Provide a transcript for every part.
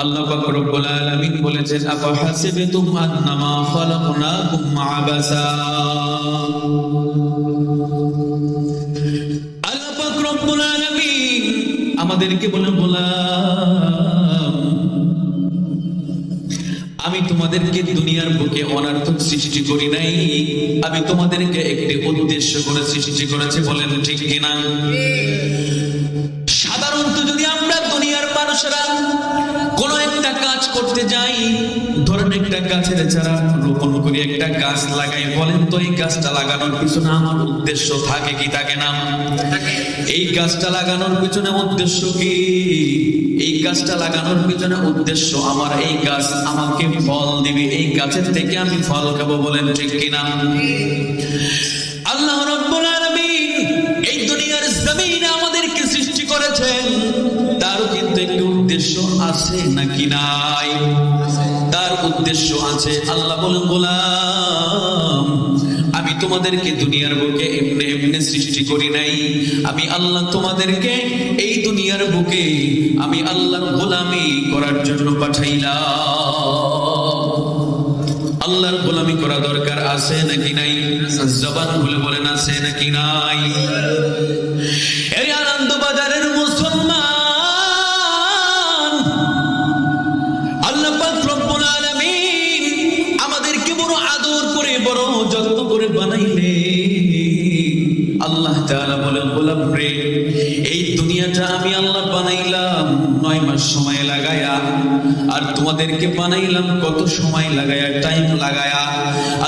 আল্লাহ পাক রব্বুল আলামিন বলেছেন আফাহাসিবতুম আন্নামা খালাকনাকুম আবাসা। আল্লাহ পাক রব্বুল আলামিন আমাদেরকে বলেন গোলাম, আমি তোমাদেরকে দুনিয়ার বুকে অনার্থক সৃষ্টি করি নাই, আমি তোমাদেরকে একটি উদ্দেশ্য করে সৃষ্টি করেছি। বলেন ঠিক কিনা? সাধারণত যদি আমরা দুনিয়ার মানুষরা কোনো একটা কাজ করতে যাই, ধরেন একটা গাছের চারা রোপণ করি, একটা গাছ লাগাই, বলেন তো এই গাছটা লাগানোর পিছনে আমার উদ্দেশ্য থাকে কি থাকে না? এই গাছটা লাগানোর পিছনে উদ্দেশ্য কি? এই গাছটা লাগানোর পিছনে উদ্দেশ্য আমার এই গাছ আমাকে ফল দিবে, এই গাছের থেকে আমি ফল খাবো। বলেন ঠিক কিনা? আল্লাহ রাব্বুল আলামিন এই দুনিয়ার জমিনে আমাদেরকে সৃষ্টি করেছেন, তারও কিন্তু একটি উদ্দেশ্য আছে নাকি নাই? তার উদ্দেশ্য আছে। আল্লাহ বলেন গোলাম, আমি তোমাদেরকে দুনিয়ার বুকে এমনি এমনি সৃষ্টি করি নাই, আমি আল্লাহ তোমাদেরকে এই দুনিয়ার বুকে আমি আল্লাহর গোলামি করার জন্য পাঠাইলাম। আল্লাহর গোলামি করা দরকার আছে নাকি নাই? জবান খুলে বলেন আছে নাকি নাই? এই আনন্দবাজারের মুসলমান, আল্লাহ পাক রব্বুল আলামিন আমাদেরকে বড় আদর করে বড় যত্ন করে বানাইলে। আল্লাহ তাআলা বলেন গোলাম রে, এই দুনিয়াটা আমি আল্লাহ বানাইলাম 9 মাস সময় লাগায়া, আর তোমাদেরকে বানাইলাম কত সময় লাগায়া, টাইম লাগায়া।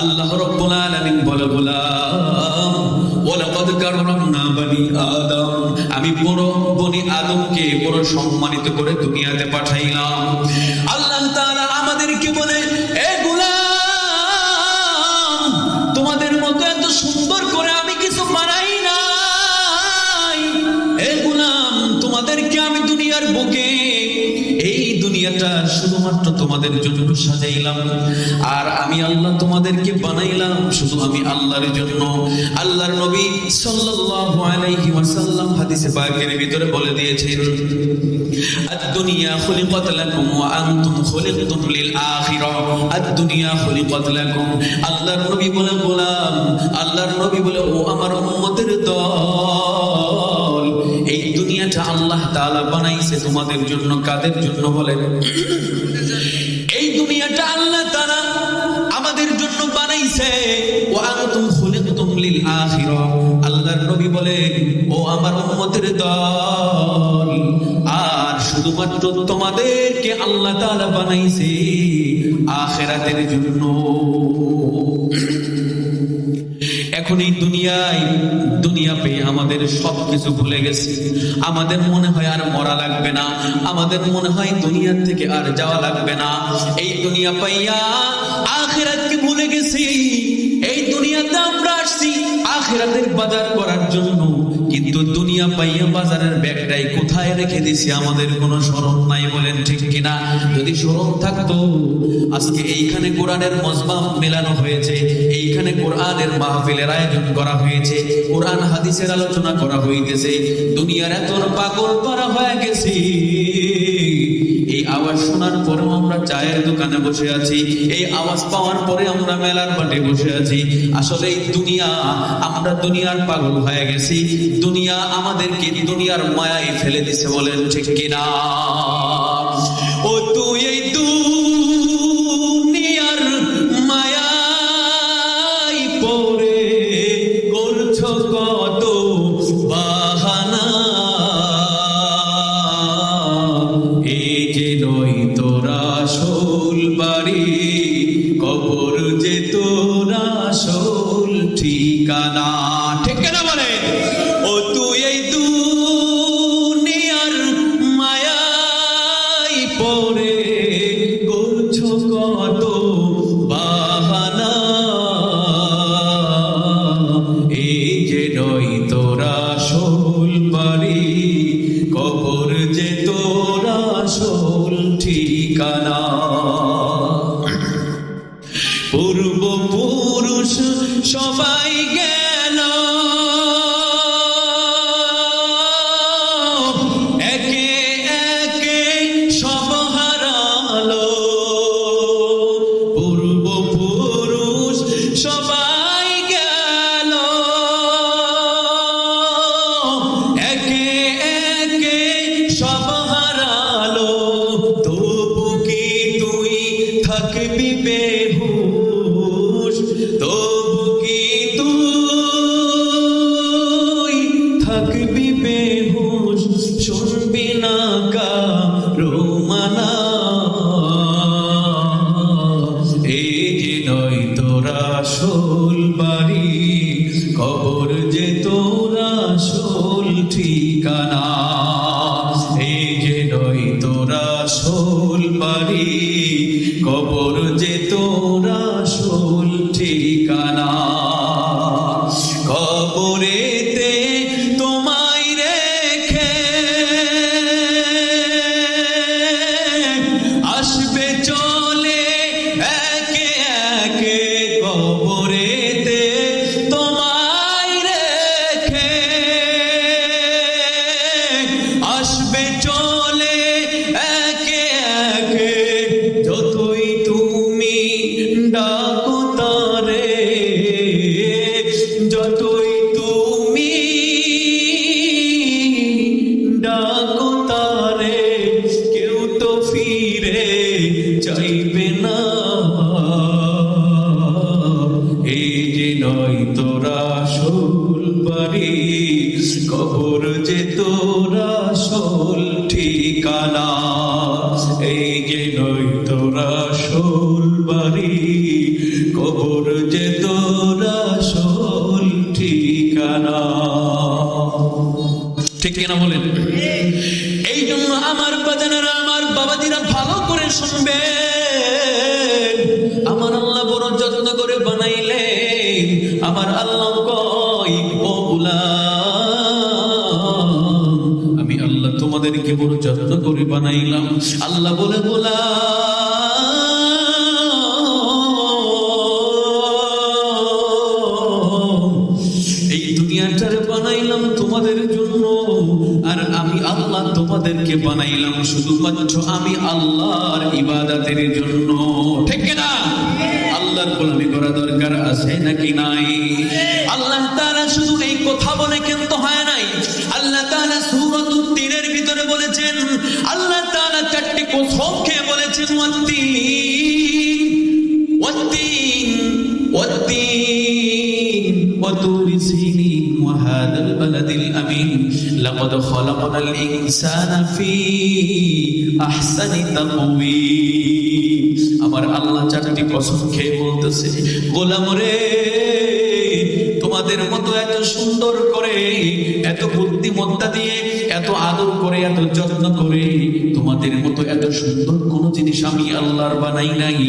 আল্লাহ রাব্বুল আলামিন বলে গোলাম, ওয়ালাকাদ কাররামনা বনি আদম, আমি বড় বনি আদমকে বড় সম্মানিত করে দুনিয়াতে পাঠাইলাম। আল্লাহ তাআলা আমাদেরকে বলে, এ গোলাম, তোমাদের মতো এত সুন্দর করে আমি কিছু বানাই নাই। এ গোলাম, তোমাদেরকে আমি দুনিয়ার বুকে এই দুনিয়াটা শুধুমাত্র তোমাদের জন্য সাজাইলাম, আর আমি আল্লাহ তোমাদেরকে বানাইলাম শুধু আমি আল্লাহর জন্য। আল্লাহর নবী সাল্লাল্লাহু আলাইহি ওয়াসাল্লাম হাদিসে পাকের ভিতরে বলে দিয়েছেন, আদ-দুনিয়া খুলিকাত লাকুম ওয়া আনতুম খুলিকতুম লিল আখিরাহ, আদ-দুনিয়া খুলিকাত লাকুম। আল্লাহর নবী বলে গোলাম, আল্লাহর নবী বলে ও আমার উম্মতের দল, এই দুনিয়াটা আল্লাহ তাআলা বানাইছে তোমাদের জন্য। কাদের জন্য বলেন? এই দুনিয়াটা আল্লাহ তাআলা আমাদের জন্য বানাইছে। ওয়া আনতুম খুলিকতুম লিল আখিরাহ। আল্লাহর নবী বলেন, ও আমার উম্মতের দল, আর শুধুমাত্র তোমাদেরকে আল্লাহ তাআলা বানাইছে আখিরাতের জন্য। এখন এই দুনিয়া পেয়ে আমাদের সবকিছু ভুলে গেছি। আমাদের মনে হয় আর মরা লাগবে না, আমাদের মনে হয় দুনিয়ার থেকে আর যাওয়া লাগবে না। এই দুনিয়া পাইয়া আখিরাতকে ভুলে গেছি। এই দুনিয়াতে আমরা আসছি আখিরাতের বাজার করার জন্য, কিন্তু দুনিয়া পাইয়া বাজারের ব্যাগটাই কোথায় রেখে দিছি আমাদের কোনো স্মরণ নাই। বলেন ঠিক কিনা? যদি স্মরণ থাকতো, আজকে এইখানে কোরআনের মজমা মেলানো হয়েছে, এইখানে কোরআনের মাহফিলের আয়োজন করা হয়েছে, কোরআন হাদিসের আলোচনা করা হইতেছে, দুনিয়ার এত পাগল পারা হয়ে গেছি। এই আওয়াজ শোনার পরেও আমরা চায়ের দোকানে বসে আছি, এই আওয়াজ পাওয়ার পরে আমরা মেলার মাঠে বসে আছি। আসলে এই দুনিয়া, আমরা দুনিয়ার পাগল হয়ে গেছি। দুনিয়া আমাদেরকে দুনিয়ার মায়ায় ফেলে দিছে। বলেন ঠিক কিনা? ও তুই এই দুনিয়ার মায়ায় পড়ে করছো কত বাহানা, এই যে নই তোরা আসল বাড়ি, কবর যে তোরা আসল ঠিকানা। ঠিক না বলে? ও তুই এই দুনিয়ার মায়ায় পড়ে করছো কত বাহানা, এই যে নই তোরা আসল বাড়ি, কবর যে তোরা আসল ঠিকানা। পূর্বপুরুষ সবাই গেল, একে একে সব থাকবি বেহুশ, তবু কি তুই থাকবি বেহুশ, শুনবি না কারো মানা। এই যে নয় তোরা আসল বাড়ি, কবর যে তোরা আসল ঠিকানা। এই যে নয় তোরা আসল বাড়ি, কবর যে তোরা আসল ঠিকানা। কবরেতে তোমায় রেখে আসবে চলে একে একে, কবরেতে তোমায় রেখে আসবে চলে একে একে। যতই তুমি ডাকো তারে, যতই তুমি ডাকো তারে, কেউ তো ফিরে চাইবে না। এই যে নয় তোরা আসল বাড়ি, কবর যে তোরা আসল ঠিকানা। এই যে নয় তোরা আসল বাড়ি, কবর যে তোরা আসল ঠিকানা। ঠিক কিনা বলেন? এই জন্য আমার বাজানেরা, আমার বাবাজিরা ভালো করে শুনবে। আমার আল্লাহ বড় যত্ন করে বানাইলেন। আমার আল্লাহ কয়, ও গোলাম, আমি আল্লাহ তোমাদেরকে বড় যত্ন করে বানাইলাম। আল্লাহ বলে, গোলাম, এই দুনিয়াটারে বানাইলাম তোমাদের জন্য, আর আমি আল্লাহ তোমাদেরকে বানাইলাম শুধুমাত্র আমি আল্লাহর ইবাদতের জন্য। ঠিক না? আল্লাহর গোলামি করা দরকার আছে নাকি নাই? আল্লাহ তাআলা শুধু এই কথা বলে কিন্তু হয় নাই। আল্লাহ তাআলা সূরাতুত তিনের ভিতরে বলেছেন, আল্লাহ তাআলা চারটি কসম খেয়ে বলেছেন, ওয়াত্তিন ওয়াত্তিন ওয়াত্তিন وطور سينين وهذا البلد الأمين لقد خلقنا الإنسان في أحسن تقويم। আমার আল্লাহ চারটি কসম খেয়ে বলতেছে, গোলাম রে, তোমাদের মতো এত সুন্দর করে, এত বুদ্ধিমত্তা দিয়ে, এত আদর করে, এত যত্ন করে, তোমাদের মতো এত সুন্দর কোন জিনিস আমি আল্লাহর বানাই নাই।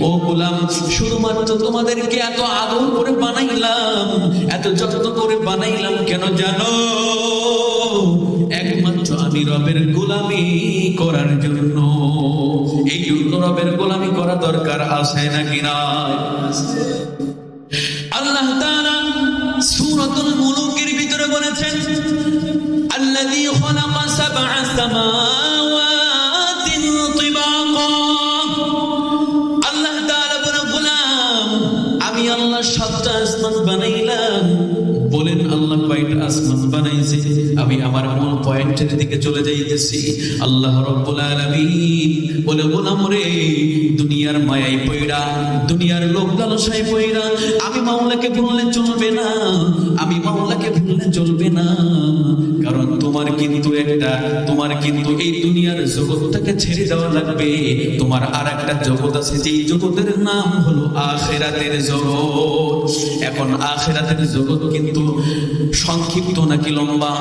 ও গোলাম, শুধুমাত্র তোমাদেরকে এত আদর করে বানাইলাম, এত যত্ন করে বানাইলাম কেন জানো? একমাত্র আমি রবের গোলামি করার জন্য। এই জন্য রবের গোলামি করা দরকার আছে নাকি না? আল্লাহ তাআলা সূরাতুল মুলুকের ভিতরে বলেছেন, আল্লাযী খালাকা সাবআ সামাওয়াতিন তিবাকা। আল্লাহ তাআলা বলে, গোলাম, আমি আল্লাহ সাতটা আসমান বানাইলাম। বলেন আল্লাহ কয়টা আসমান বানাইছে? আমি আমার মূল পয়েন্টের দিকে চলে যাইতেছি। আল্লাহ রাব্বুল আলামিন বলে, গোলাম রে, দুনিয়ার মায়ায় পয়রা, দুনিয়ার লোক লালসায় পয়রা আমি মাওলাকে ভুললে চলবে না, আমি মাওলাকে ভুললে চলবে না। কারণ তোমার কিন্তু এই দুনিয়ার জগৎটাকে ছেড়ে দেওয়া লাগবে। তোমার আরেকটা জগৎ আছে, যেই জগতের নাম হলো আখিরাতের জগৎ। এখন আখিরাতের জগৎ কিন্তু সংক্ষিপ্ত নাকি লম্বা?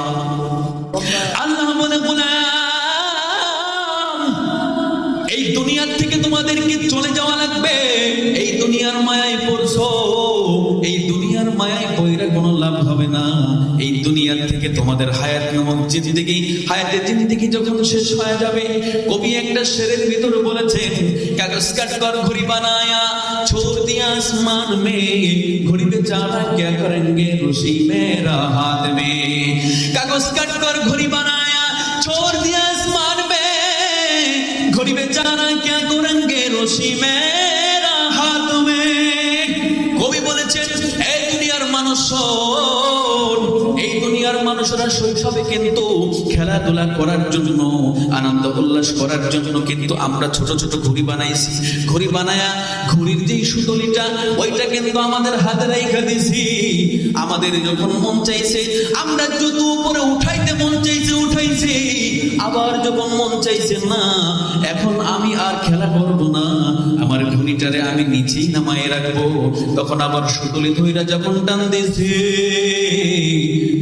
আল্লাহ বলে, গোলাম, এই দুনিয়ার থেকে তোমাদেরকে চলে যাওয়া লাগবে। এই দুনিয়ার মায়ায় পড়ছো, এই দুনিয়ার মায়ায় পড়ে কোনো লাভ হবে না। এই দুনিয়ার থেকে তোমাদের হায়াত নামক জিন্দেগি, হায়াতের জিন্দেগি যখন শেষ হয়ে যাবে, কবি একটা শেরের ভিতরে বলেছেন, কাগজ কাট কর ঘড়ি বানায়া छोड़ दिया आसमान में, घड़ी बेचारा क्या करेंगे रुसी मेरा हाथ में। कागज कट कर घड़ी बनाया, छोड़ दिया आसमान में, घड़ी बेचारा क्या करेंगे रुसी मेरा हाथ में। কবি বলেছেন, এই দুনিয়ার মানুষ, এই দুনিয়ার মানুষ মানুষরা শৈশবে কিন্তু খেলাধুলা করার জন্য, আনন্দ উল্লাস করার জন্য কিন্তু আমরা ছোট ছোট ঘুড়ি বানাইছি। ঘুড়ি বানায়া ঘুড়ির যে সুতলিটা ওইটা কিন্তু আমাদের হাতে রাইখা দিছি। আমাদের যখন মন চাইছে আমরা যত উপরে উঠাইতে মন চাইছে উঠাইছি, আবার যখন মন চাইছে না এখন আমি আর খেলা করব না, আমার ঘুড়িটারে আমি নিচেই নামায় রাখবো, তখন আবার সুতলি ধইরা যখন টান দিয়েছে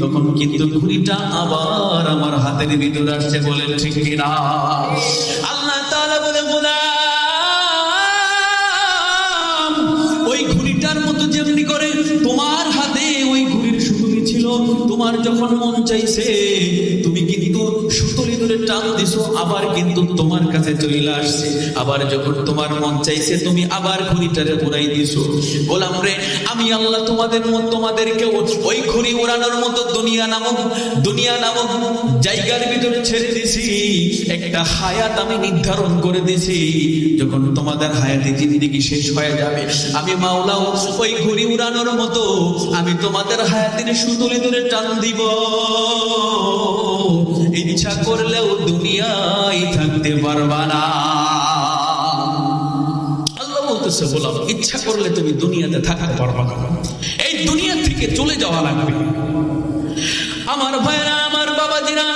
তখন কিন্তু ঘুড়িটা আবার আমার হাতের ভিতরে আসছে। বলেন ঠিক কিনা? আল্লাহ তাআলা বলে গোলাম ওই ঘুড়িটার মতো যেমনি করে তোমার হাতে ওই ঘুড়ির সুতলি ছিল, তোমার যখন মন চাইছে তুমি কিন্তু সুতলি ধরে টান দিছো, আবার কিন্তু তোমার কাছে চলে আসছে। আবার যখন তোমার মন চাইছে তুমি আবার ঘুড়িটারে উড়াই দিছো। গোলাম রে, আমি আল্লাহ তোমাদেরকে ওই ঘুড়ি উড়ানোর মতো দুনিয়া নামক জায়গার ভিতরে ছেড়ে দিছি। একটা হায়াত আমি নির্ধারণ করে দিছি, যখন তোমাদের হায়াতে জিন্দেগি শেষ হয়ে যাবে আমি মাওলাও ওই ঘুড়ি উড়ানোর মতো আমি তোমাদের হায়াতের সুতলি ধরে টান দিব। ইচ্ছা করলেও দুনিয়ায় থাকতে পারবা না। আল্লাহ বলতেছে বলো, ইচ্ছা করলে তুমি দুনিয়াতে থাকতে পারবা না, এই দুনিয়া থেকে চলে যাওয়া লাগবে। আমার ভাইরা, আমার বাবাজিরা,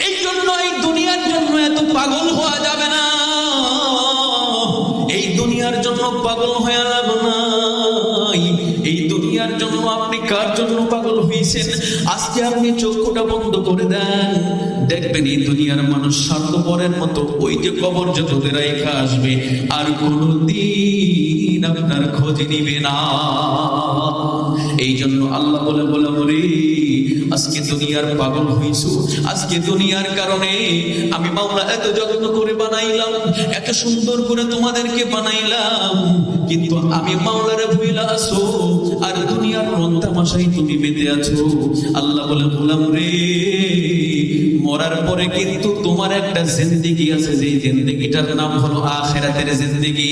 এই জন্য এই দুনিয়ার জন্য এত পাগল হওয়া যাবে না। এই দুনিয়ার জন্য পাগল হয়ে লাভ নাই। এই দুনিয়ার জন্য আপনি কার জন্য পাগল হয়েছেন? আজকে আপনি চোখটা বন্ধ করে দেন, দেখবেন এই দুনিয়ার মানুষ স্বার্থপরের মতো ওই যে কবর যতদের রেখা আসবে আর কোনদিন আপনার খোঁজ নিবে না। এই জন্য আল্লাহ বলে আজকে দুনিয়ার পাগল হইছো, আজকে দুনিয়ার কারণে আমি মাওলা এত যত্ন করে বানাইলাম, এত সুন্দর করে তোমাদেরকে বানাইলাম, কিন্তু আমি মাওলারে ভুইলা আছো আর দুনিয়ার রং তামাশায় তুমি বেঁধে আছো। আল্লাহ বলে বললাম রে, মরার পরে কিন্তু তোমার একটা জিন্দেগি আছে, যে জিন্দেগিটার নাম হলো আখিরাতের জিন্দেগি।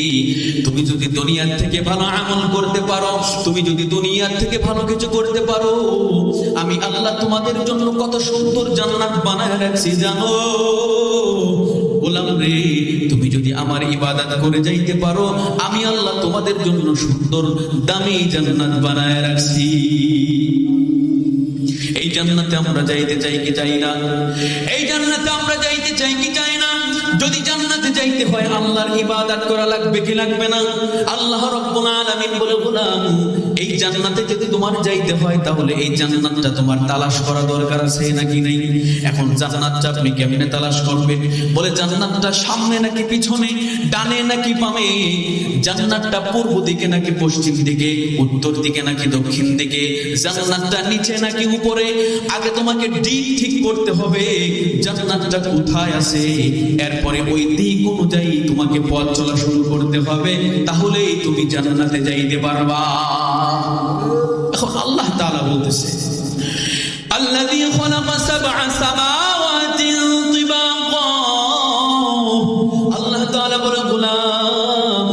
তুমি যদি দুনিয়ার থেকে ভালো আমল করতে পারো, তুমি যদি দুনিয়ার থেকে ভালো কিছু করতে পারো, আমি আল্লাহ তোমাদের জন্য কত সুন্দর জান্নাত বানায় রাখছি জানো। গোলাম রে, তুমি যদি আমার ইবাদত করে যাইতে পারো, আমি আল্লাহ তোমাদের জন্য সুন্দর দামি জান্নাত বানায় রাখছি। এই জান্নাতে আমরা যাইতে চাই কি চাই না? এই জান্নাতে আমরা যাইতে চাই কি চাই না? যদি জান্নাতে যাইতে হয় আল্লাহর ইবাদত করা লাগবে কি লাগবে না? আল্লাহ রাব্বুল আলামিন বলে বললাম, এই জান্নাতে যদি তোমার যাইতে হয় তাহলে এই জান্নাতটা তোমার তালাশ করা দরকার আছে নাকি নাই? এখন জান্নাতটা আপনি কেমনে তালাশ করবেন? বলে জান্নাতটা সামনে নাকি পিছনে, ডানে নাকি বামে, জান্নাতটা পূর্ব দিকে নাকি পশ্চিম দিকে, উত্তর দিকে নাকি দক্ষিণ দিকে, জান্নাতটা নিচে নাকি উপরে? আগে তোমাকে দিক ঠিক করতে হবে জান্নাতটা কোথায় আছে, এরপরে ওই দিক অনুযায়ী তোমাকে পথ চলা শুরু করতে হবে, তাহলেই তুমি জান্নাতে যাইতে পারবা। এখন আল্লাহ তাআলা বলতেছে, আল্লাযী খালাকা সাবআ সামাওয়াতিন তিবাকা। আল্লাহ তাআলা বলে গোলাম,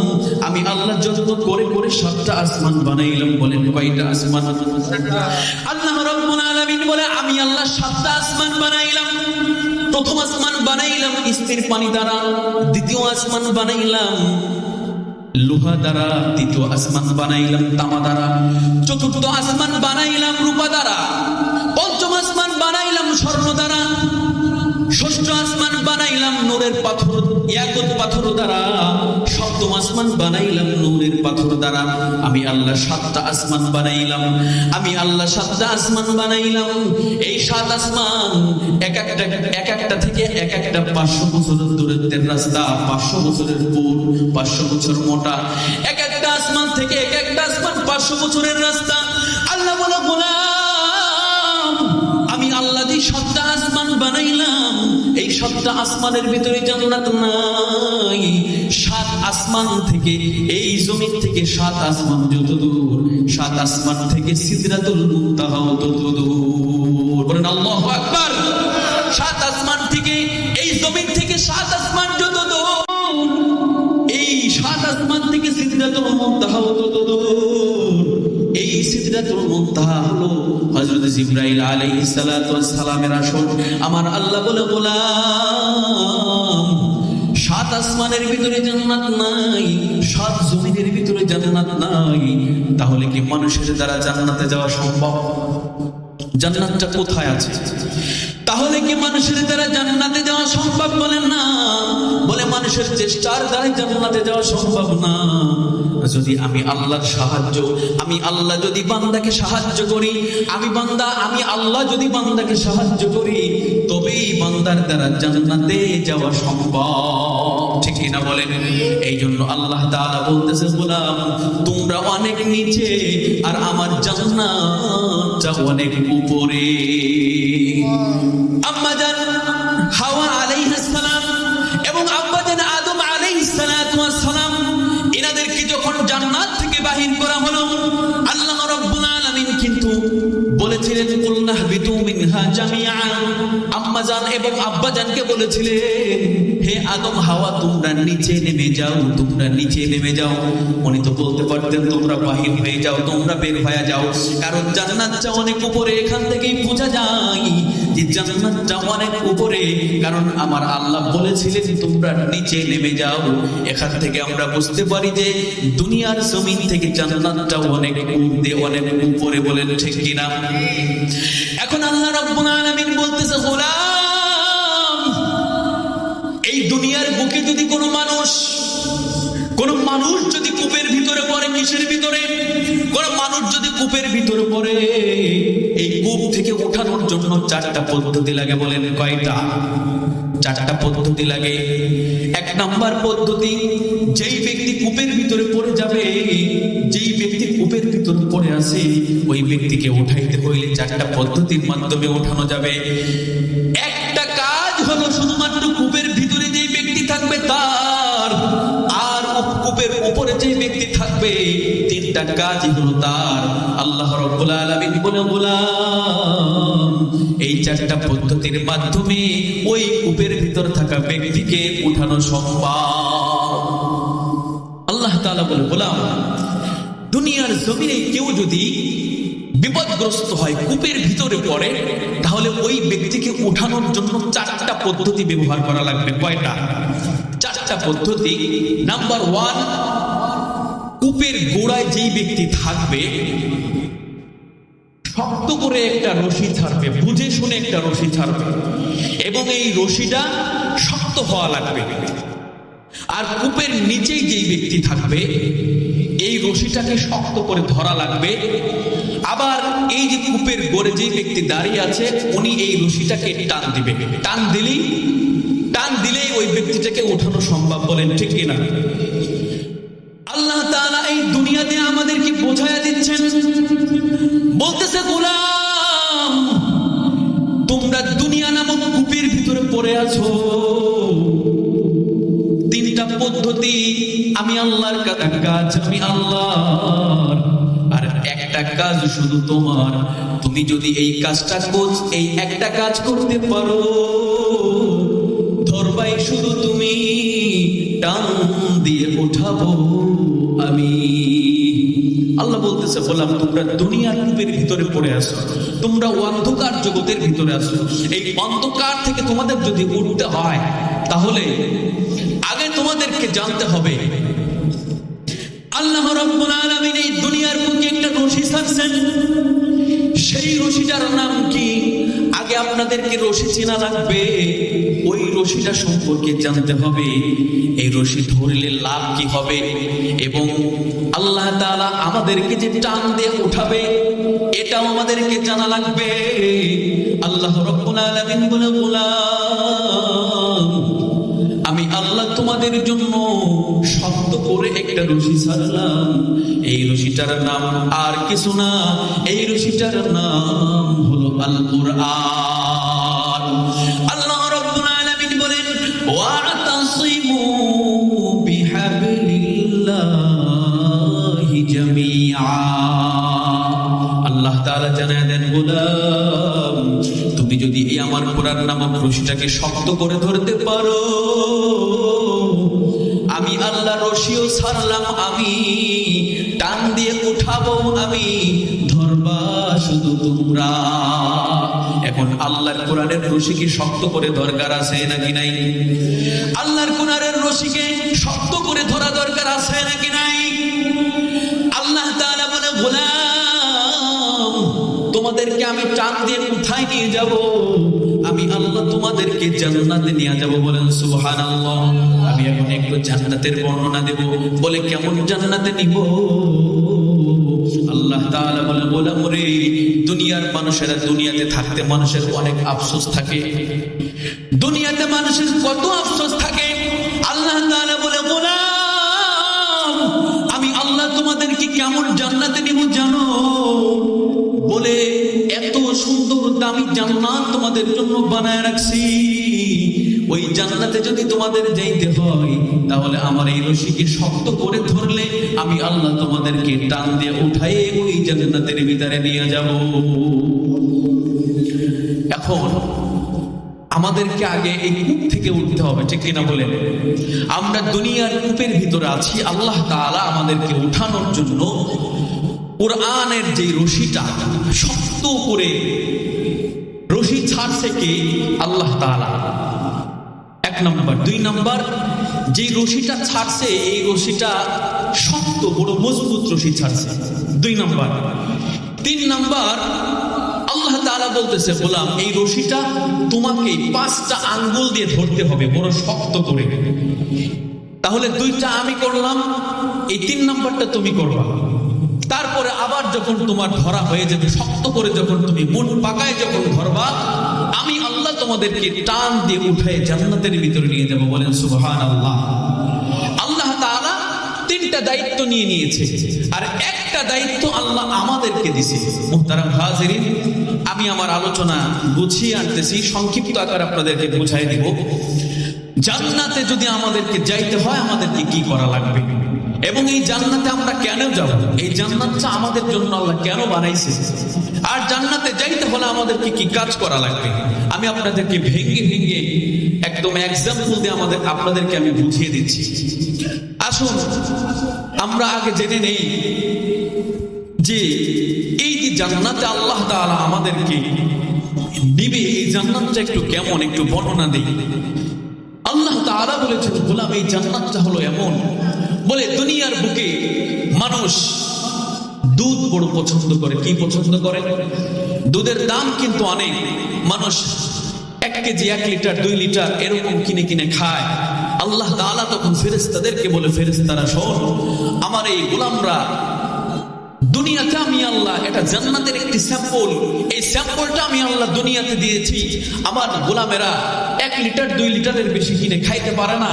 আমি আল্লাহ যত্ন করে করে সাতটা আসমান বানাইলাম। বলেন কয়টা আসমান? আল্লাহ রাব্বুল আলামিন বলে আমি আল্লাহ সাতটা আসমান বানাইলাম। প্রথম আসমান বানাইলাম স্থির পানি দ্বারা, দ্বিতীয় আসমান বানাইলাম লোহা দ্বারা, তৃতীয় আসমান বানাইলাম তামা দ্বারা, চতুর্থ আসমান বানাইলাম রূপা দ্বারা, পঞ্চম আসমান বানাইলাম স্বর্ণ দ্বারা, ষষ্ঠ আসমান বানাইলাম নূরের পাথর ইয়াকুত পাথর দ্বারা, সপ্তম আসমান বানাইলাম নূরের পাথর দ্বারা। আমি আল্লাহ সাতটা আসমান বানাইলাম, আমি আল্লাহ সাতটা আসমান বানাইলাম। এই সাত আসমান এক একটা থেকে এক একটা 500 বছরের দূরত্বের রাস্তা, 500 বছরের পুর, 500 বছর মোটা। এক একটা আসমান থেকে এক একটা আসমান 500 বছরের রাস্তা। আল্লাহ বলে গোলাম, আমি আল্লাহ যে সাতটা আসমান বানাইলাম, এই সাতটা আসমানের ভিতরে জান্নাত নাই। 7 আসমান থেকে, এই জমিন থেকে 7 আসমান যত দূর, 7 আসমান থেকে সিদরাতুল মুনতাহা তত দূর। বলেন আল্লাহু আকবার। 7 আসমান থেকে, এই জমিন থেকে 7 আসমান যত দূর, এই 7 আসমান থেকে সিদরাতুল মুনতাহা তত দূর। এই সিদরাতুল মুনতাহা হলো হযরত জিবরাইল আলাইহিস সালাতু ওয়াস সালামের আসন। আমার আল্লাহ বলে, গোলাম, 7 আসমানের ভিতরে জান্নাত নাই, 7 জমিনের ভিতরে জান্নাত নাই, তাহলে কি মানুষের দ্বারা জান্নাতে যাওয়া সম্ভব? জান্নাতটা কোথায় আছে? তাহলে কি মানুষের দ্বারা জান্নাতে যাওয়া সম্ভব? বলেন না। বলে মানুষের চেষ্টার দ্বারা জান্নাতে যাওয়া সম্ভব না। যদি আমি আল্লাহর সাহায্য, আমি আল্লাহ যদি বান্দাকে সাহায্য করি, আমি আল্লাহ যদি বান্দাকে সাহায্য করি, তবেই বান্দার দ্বারা জান্নাতে যাওয়া সম্ভব। ঠিক কিনা বলেন? এই জন্য আল্লাহ তাআলা বলতেছে, গোলাম, তোমরা অনেক নিচে আর আমার জান্নাতটা অনেক উপরে। আম্মা জান হাওয়া আলাইহিস সালাম এবং আব্বা জান আদম আলাইহিস সালাতু ওয়াস সালাম, এনাদেরকে যখন জান্নাত থেকে বাহির করা হলো, আল্লাহ রাব্বুল আলামিন কিন্তু বলেছিলেন, কুলনা হাবিতু মিনহা জামিআ। আম্মা জান এবং আব্বা জানকে বলেছিলেন, হে আদম হাওয়া, তোমরা নিচে নেমে যাও, তোমরা নিচে নেমে যাও। উনি তো বলতে পারতেন তোমরা বাহির হয়ে যাও, তোমরা বের হয়ে যাও, কারণ জান্নাতটা অনেক উপরে। এখান থেকেই বোঝা যায় যে জান্নাতটা অনেক উপরে, কারণ আমার আল্লাহ বলেছিলেন তোমরা নিচে নেমে যাও। এখান থেকে আমরা বুঝতে পারি যে দুনিয়ার জমিন থেকে জান্নাতটা অনেক ঊর্ধ্বে, অনেক উপরে। বলেন ঠিক কিনা? এখন আল্লাহ রাব্বুল আলামিন বলতেছে, গোলাম, এই দুনিয়ার বুকে যদি কোনো মানুষ যদি কূপের ভিতরে পড়ে, কিসের ভিতরে? কোন মানুষ যদি কূপের ভিতরে পড়ে, এই কূপ থেকে ওঠানোর জন্য 4টা পদ্ধতি লাগে। বলেন কয়টা? 4টা পদ্ধতি লাগে। 1 নাম্বার পদ্ধতি, যেই ব্যক্তি কূপের ভিতরে পড়ে যাবে, যেই ব্যক্তি কূপের ভিতরে পড়ে আছে, ওই ব্যক্তিকে উঠাইতে হইলে 4টা পদ্ধতির মাধ্যমে উঠানো যাবে। একটা কাজ হলো শুধুমাত্র কূপের ভিতরে যেই ব্যক্তি থাকবে তার, আর কূপের উপরে যেই ব্যক্তি থাকবে, 3টা কাজই হলো তার। আল্লাহ রাব্বুল আলামিন বলে, গোলাম, এই 4টা পদ্ধতির মাধ্যমে ওই কূপের ভিতর থাকা ব্যক্তিকে উঠানো সম্ভব। আল্লাহ তাআলা বলে, গোলাম, দুনিয়ার জমিনে কেউ যদি বিপদগ্রস্ত হয়, কূপের ভিতরে পড়ে, তাহলে ওই ব্যক্তিকে উঠানোর জন্য 4টা পদ্ধতি ব্যবহার করা লাগবে। কয়টা? 4টা পদ্ধতি। নাম্বার 1, কূপের গোড়ায় যেই ব্যক্তি থাকবে, শক্ত করে একটা রশি ছাড়বে, বুঝে শুনে একটা রশি ছাড়বে, এবং এই রশিটা শক্ত হওয়া লাগবে। আর কূপের নিচেই যেই ব্যক্তি থাকবে, এই রশিটাকে শক্ত করে ধরা লাগবে। আবার এই যে কূপের গোড়ে যেই ব্যক্তি দাঁড়িয়ে আছে, উনি এই রশিটাকে টান দিবে। টান দিলেই ওই ব্যক্তিটাকে উঠানো সম্ভব। বলেন ঠিক কিনা? আল্লাহ তাআলা এই দুনিয়াতে আমাদেরকে বোঝায়া দিচ্ছেন, বলতেছে, গোলাম, তোমরা দুনিয়া নামক কূপের ভিতরে পড়ে আছো। 3টা পদ্ধতি আমি আল্লাহর কাজ, আমি আল্লাহর, আর একটা কাজ শুধু তোমার। তুমি যদি এই একটা কাজ করতে পারো, ধরবাই শুধু তুমি, টান দিয়ে উঠাবো আমি। আল্লাহ বলতেছে, বললাম, তোমরা দুনিয়ার কূপের ভিতরে পড়ে আসো, তোমরা অন্ধকার জগতের ভিতরে আসো। এই অন্ধকার থেকে তোমাদের যদি উঠতে হয়, তাহলে আগে তোমাদেরকে জানতে হবে আল্লাহ রাব্বুল আলামিন এই দুনিয়ার বুকে একটা রশি ছাড়ছেন। সেই রশিটার নাম কি? আগে আপনাদেরকে রশি চেনা লাগবে, ওই রশিটা সম্পর্কে জানতে হবে, এই রশি ধরলে লাভ কি হবে, এবং আল্লাহ তাআলা আমাদেরকে যে টান দিয়ে উঠাবে, এটাও আমাদেরকে জানা লাগবে। আল্লাহ রাব্বুল আলামিন বলে, গোলাম, আমি আল্লাহ তোমাদের জন্য শক্ত করে একটা রশি ছাড়লাম। এই রশিটার নাম আর কিছু না, এই রশিটার নাম হলো আল কুরআন। আল্লাহ রাব্বুল আলামিন বলেন, ওয়াতাসিমু বিহাবলিল্লাহি জামিআ। আল্লাহ তাআলা জানায় দেন, গোলাম, তুমি যদি এই আমার কোরআন নামক রশিটাকে শক্ত করে ধরতে পারো, আমি আল্লাহ রশিও ছাড়লাম, আমি টান দিয়ে উঠাবো, আমি ধরবো ধরবা শুধু তোমরা। এখন আল্লাহর কোরআনের রশিকে শক্ত করে দরকার আছে নাকি নাই? আল্লাহর কোরআনের রশিকে শক্ত করে ধরা দরকার আছে নাকি নাই? আল্লাহ তাআলা বলে, গোলাম তোমাদেরকে আমি টান দিয়ে কোথায় নিয়ে যাব? আমি আল্লাহ তোমাদেরকে জান্নাতে নিয়ে যাব। বলেন সুবহানাল্লাহ। আমি এখন একটু জান্নাতের বর্ণনা দেব। বলে কেমন জান্নাতে নিব? আল্লাহ তাআলা বলে, গোলাম রে, দুনিয়ার মানুষেরা দুনিয়াতে থাকতে মানুষের অনেক আফসোস থাকে। দুনিয়াতে মানুষের কত আফসোস থাকে। আল্লাহ তাআলা বলে, গোলাম আমি আল্লাহ তোমাদেরকে কেমন জান্নাতে নিব জানো? বলে এত সুন্দর দামি জান্নাত তোমাদের জন্য বানায় রাখছি। ওই জান্নাতে যদি তোমাদের যাইতে হয় তাহলে আমার এই রশিকে শক্ত করে ধরলে আমি আল্লাহ তোমাদেরকে টান দিয়ে উঠাই ওই জান্নাতের ভিতরে নিয়ে যাব। এখন আমাদেরকে আগে এই কূপ থেকে উঠতে হবে, ঠিক কিনা বলেন? আমরা দুনিয়ার কূপের ভিতরে আছি। আল্লাহ তাআলা আমাদেরকে উঠানোর জন্য কোরআনের যে রশিটা শক্ত করে রশি ছাড়ছে কে? আল্লাহ তাআলা। এক নম্বর। দুই নম্বর, যে রশিটা ছাড়ছে এই রশিটা শক্ত বড় মজবুত রশি ছাড়ছে, দুই নম্বর। তিন নম্বর, আল্লাহ তাআলা বলতেছে, গোলাম এই রশিটা তোমাকে 5টা আঙ্গুল দিয়ে ধরতে হবে বড় শক্ত করে। তাহলে 2টা আমি করলাম, এই 3 নম্বরটা তুমি করবা। তারপরে আবার যখন তোমার ধরা হয়ে যাবে শক্ত করে, যখন তুমি মন পাকায় যখন ধরবা, আমি আল্লাহ তোমাদেরকে টান দিয়ে উঠায় জান্নাতের ভিতরে নিয়ে যাব। বলেন সুবহানাল্লাহ। আল্লাহ তাআলা 3টা দায়িত্ব নিয়ে নিয়েছে, আর একটা দায়িত্ব আল্লাহ আমাদেরকে দিয়েছে। মুহতারাম হাজিরিন, আমি আমার আলোচনা গুছিয়ে আনতেছি, সংক্ষিপ্ত আকার আপনাদেরকে বুঝাই দিব। জান্নাতে যদি আমাদেরকে যাইতে হয় আমাদেরকে কি করা লাগবে, এবং এই জান্নাতে আমরা কেন যাব, এই জান্নাতটা আমাদের জন্য আল্লাহ কেন বানাইছে, আর জান্নাতে যাইতে হলে আমাদেরকে কি কাজ করা লাগবে, আমি আপনাদেরকে ভেঙে ভেঙে একদম এক্সাম্পল দিয়ে আপনাদেরকে আমি বুঝিয়ে দিচ্ছি। আসুন আমরা আগে জেনে নেই যে এই যে জান্নাতে আল্লাহ তাআলা আমাদেরকে দিবে, এই জান্নাতটা একটু কেমন, একটু বর্ণনা দেই। আল্লাহ তাআলা বলেছেন, গোলাম এই জান্নাতটা হলো এমন, বলে দুনিয়ার বুকে মানুষ দুধ বড় পছন্দ করে। কি পছন্দ করে? দুধের দাম কিন্তু অনেক। মানুষ 1 কেজি 1 লিটার 2 লিটার এরকম কিনে কিনে খায়। আল্লাহ তাআলা তখন ফেরেশতাদেরকে বলে, ফেরেশতারা শোন, আমার এই গোলামরা দুনিয়াতে আমি আল্লাহ এটা জান্নাতের একটি স্যাম্পল, এই স্যাম্পলটা আমি আল্লাহ দুনিয়াতে দিয়েছি। আমার গোলামেরা 1 লিটার 2 লিটারের বেশি কিনে খাইতে পারে না।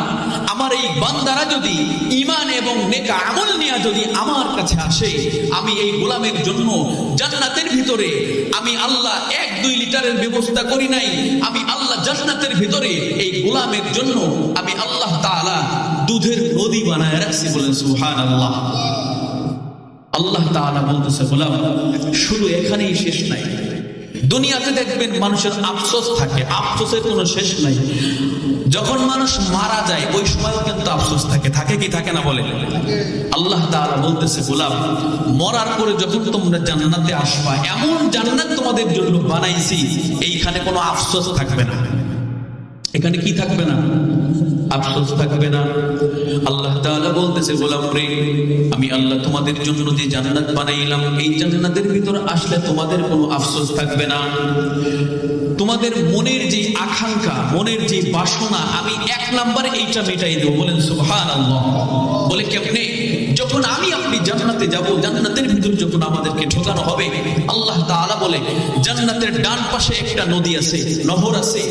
আমার এই বান্দারা যদি ঈমান এবং নেক আমল নিয়ে যদি আমার কাছে আসে, আমি এই গোলামের জন্য জান্নাতের ভিতরে আমি আল্লাহ 1-2 লিটারের ব্যবস্থা করি নাই, আমি আল্লাহ জান্নাতের ভিতরে এই গোলামের জন্য আমি আল্লাহ তাআলা দুধের নদী বানায় রাখছি। বলেন সুবহানাল্লাহ। আল্লাহ তাআলা বলতেছে, গোলাম শুধু এখানেই শেষ নাই। দুনিয়াতে দেখবেন মানুষের আফসোস থাকে, আফসোসের কোনো শেষ নাই। যখন মানুষ মারা যায় ওই সময়ও কিন্তু আফসোস থাকে, থাকে কি থাকে না? বলে আল্লাহ তাআলা বলতেছে, গোলাম মরার পরে যখন তোমরা জান্নাতে আসবা, এমন জান্নাত তোমাদের জন্য বানাইছি এইখানে কোনো আফসোস থাকবে না। এখানে কি থাকবে না? আফসোস থাকবে না। আল্লাহ তাআলা বলতেছে, গোলাম রে, আমি আল্লাহ তোমাদের জন্য যে জান্নাত বানাইলাম, এই জান্নাতের ভিতরে আসলে তোমাদের কোনো আফসোস থাকবে না। তোমাদের মনের যে আকাঙ্ক্ষা, মনের যে বাসনা, আমি 1 নম্বরে এইটা মেটাই দেব। বলেন সুবহানাল্লাহ। বলে কেমনে? যখন আমি আপনি জান্নাতে যাব, জান্নাতের ভিতরে যখন আমাদেরকে ঢোকানো হবে, আল্লাহ তাআলা বলে জান্নাতের ডান পাশে একটা নদী আছে, নহর আছে,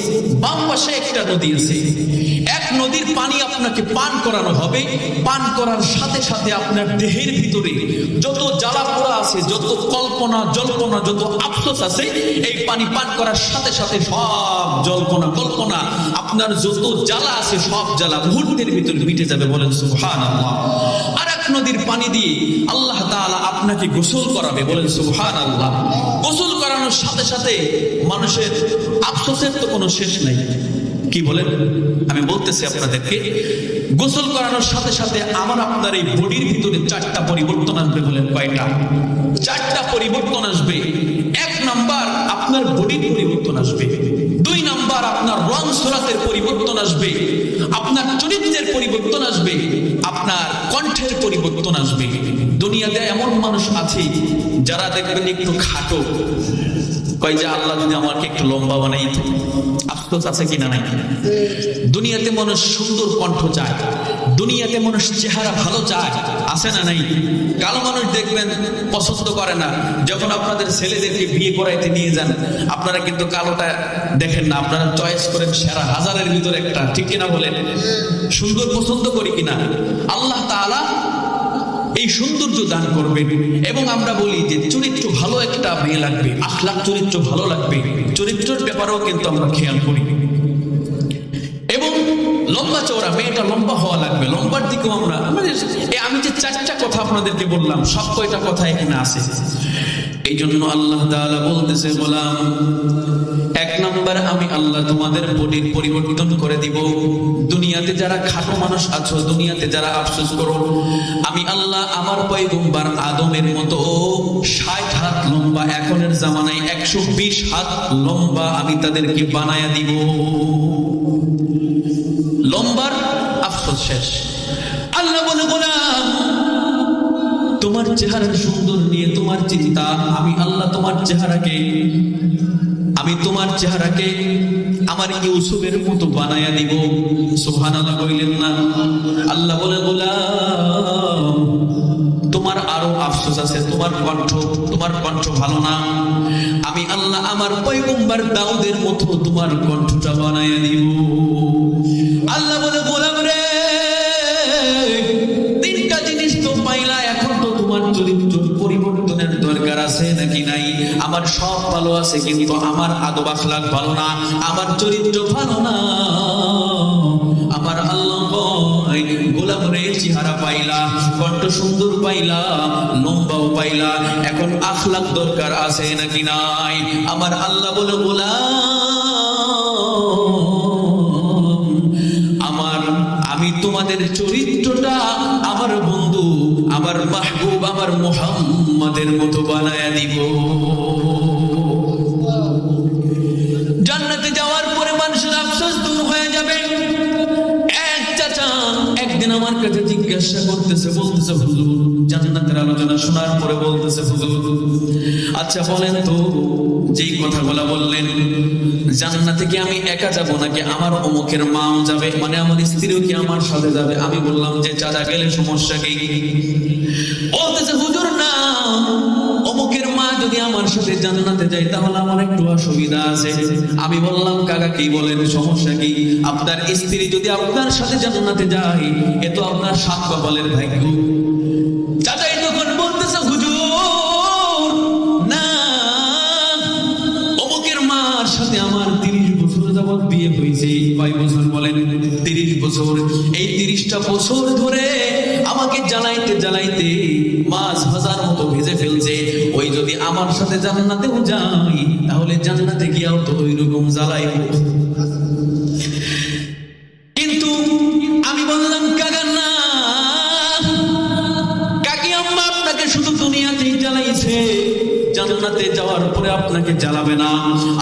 বাম পাশে একটা নদী আছে। এক নদীর পানি আপনাকে পান করানো হবে। পান করার সাথে সাথে আপনার দেহের ভিতরে যত জ্বালা পোড়া আছে, যত কল্পনা জল্পনা, যত আফসোস আছে, এই পানি পান করার সাথে সাথে সব জল্পনা কল্পনা, আপনার যত জ্বালা আছে সব জ্বালা মুহূর্তের ভিতরে মিটে যাবে। বলেন সুবহানাল্লাহ। আর এক নদীর পানি দিয়ে আল্লাহ তাআলা আপনাকে গোসল করাবে। বলেন সুবহানাল্লাহ। গোসল করানোর সাথে সাথে মানুষের আফসোসের তো কোনো শেষ নাই। কি বলেন? আমি বলতেছি আপনাদেরকে, গোসল করানোর সাথে সাথে আমার আপনার এই বডির ভিতরে 4টা পরিবর্তন আসবে। বলেন কয়টা? 4 চারটা পরিবর্তন আসবে। এক নাম্বার, আপনার বডির পরিবর্তন আসবে। দুই নাম্বার, আপনার রং সুরাতের পরিবর্তন আসবে। আপনার চরিত্রের পরিবর্তন আসবে। আপনার কণ্ঠের পরিবর্তন আসবে। দুনিয়াতে এমন মানুষ আছে যারা দেখবেন একটু খাটো, কয় যে আল্লাহ যদি আমাকে একটু লম্বা বানাই। আফসোস আছে কিনা নাই? দুনিয়াতে মানুষ সুন্দর কণ্ঠ চায়, দুনিয়াতে মানুষ চেহারা ভালো চায়, আছে না নাই? কালো মানুষ দেখবেন পছন্দ করে না। যখন আপনাদের ছেলেদেরকে বিয়ে করাইতে নিয়ে যান, আপনারা কিন্তু কালোটা দেখেন না, আপনারা চয়েস করেন সেরা হাজারের ভিতরে একটা, ঠিক কিনা বলেন? সুন্দর পছন্দ করি কিনা? আল্লাহ তাআলা এই সৌন্দর্য দান করবেন। এবং আমরা বলি যে চরিত্র ভালো একটা মেয়ে লাগবে, আখলাক চরিত্র ভালো লাগবে, চরিত্রের ব্যাপারেও কিন্তু আমরা খেয়াল করি। এবং লম্বা চওড়া, মেয়েটা লম্বা হওয়া লাগবে, লম্বার দিকেও আমরা আমি যে চারটা কথা আপনাদেরকে বললাম, সব কয়টা কথা এখানে আছে। এই জন্য আল্লাহ তাআলা বলতেছে, গোলাম এক নাম্বার, আমি আল্লাহ তোমাদের বডির পরিবর্তন করে দিব। দুনিয়াতে যারা খাটো মানুষ আছো, দুনিয়াতে যারা আফসোস করো, আমি আল্লাহ আমার পয়গম্বর আদমের মতো 60 হাত লম্বা, এখনের জামানায় 120 হাত লম্বা আমি তাদেরকে বানায়া দিব। লম্বার আফসোস শেষ। আল্লাহ বলে, গোলাম তোমার চেহারার সুন্দর নিয়ে তোমার চিন্তা, আমি আল্লাহ তোমার চেহারাকে আমার ইউসুফের মতো বানায়া দিব। সুবহানাল্লাহ কইলেন না? আল্লাহ বলে, গোলাম তোমার আরো আফসোস আছে, তোমার কণ্ঠ ভালো না। আমি আল্লাহ আমার পয়গম্বর দাউদের মতো তোমার কণ্ঠটা বানায়া দিব। আল্লাহ বলে, গোলাম রে তিনটা জিনিস তো পাইলা, এখন তো তোমার চরিত্র পরিবর্তনের দরকার আছে নাকি নাই? আমার সব ভালো আছে, কিন্তু আমার আদব আখলাক ভালো না, আমার চরিত্র ভালো না। আমার আল্লাহ গোলাম রে চেহারা পাইলা, কণ্ঠ সুন্দর পাইলা, লম্বাও পাইলা, এখন আখলাক দরকার আছে নাকি নাই? আমার আল্লাহ বলে, গোলাম আমি তোমাদের চরিত্রটা আমার বন্ধু, আমার মাহবুব, আমার মুহাম্মাদের মতো বানায়া দিব। জান্নাতে যাওয়ার পরে মানুষের আফসোস দূর হয়ে যাবে। এক চাচা একদিন আমার কাছে জিজ্ঞাসা করতেছে, বলতেছে, হুজুর জান্নাতের আলোচনা শোনার পরে বলতেছে, হুজুর আচ্ছা বলেন তো, যেই কথাগুলো বললেন, জান্নাতে কি আমি একা যাব নাকি আমার অমুকের মাও যাবে, মানে আমার স্ত্রীও কি আমার সাথে যাবে? আমি বললাম যে চাচা গেলে সমস্যা কি? বলতেছে, হুজুর না, অমুকের মা যদি আমার সাথে জান্নাতে যায় তাহলে আমার একটু অসুবিধা আছে। আমি বললাম, কাকা কি বলেন, সমস্যা কি? আপনার স্ত্রী যদি আপনার সাথে জান্নাতে যায়, এ তো আপনার সাত কপালের ভাগ্য। চাচা তখন বলতেছে, হুজুর না, অমুকের মার সাথে আমার 30 বছর যাবত বিয়ে হয়েছে। কয় বছর বলেন? 30 বছর। এই 30টা বছর ধরে আমাকে জ্বালাইতে জ্বালাইতে মাছ ভাজার মতো ভেজে ফেলছে। ওই যদি আমার সাথে জান্নাতেও যাই, তাহলে জান্নাতে গিয়াও তো ওই রকম জ্বালাইব। কিন্তু আমি বললাম, কাকা না, কাকি আম্মা আপনাকে শুধু দুনিয়াতেই জ্বালাইছে, জান্নাতে যাওয়ার পরে আপনাকে জ্বালাবে না।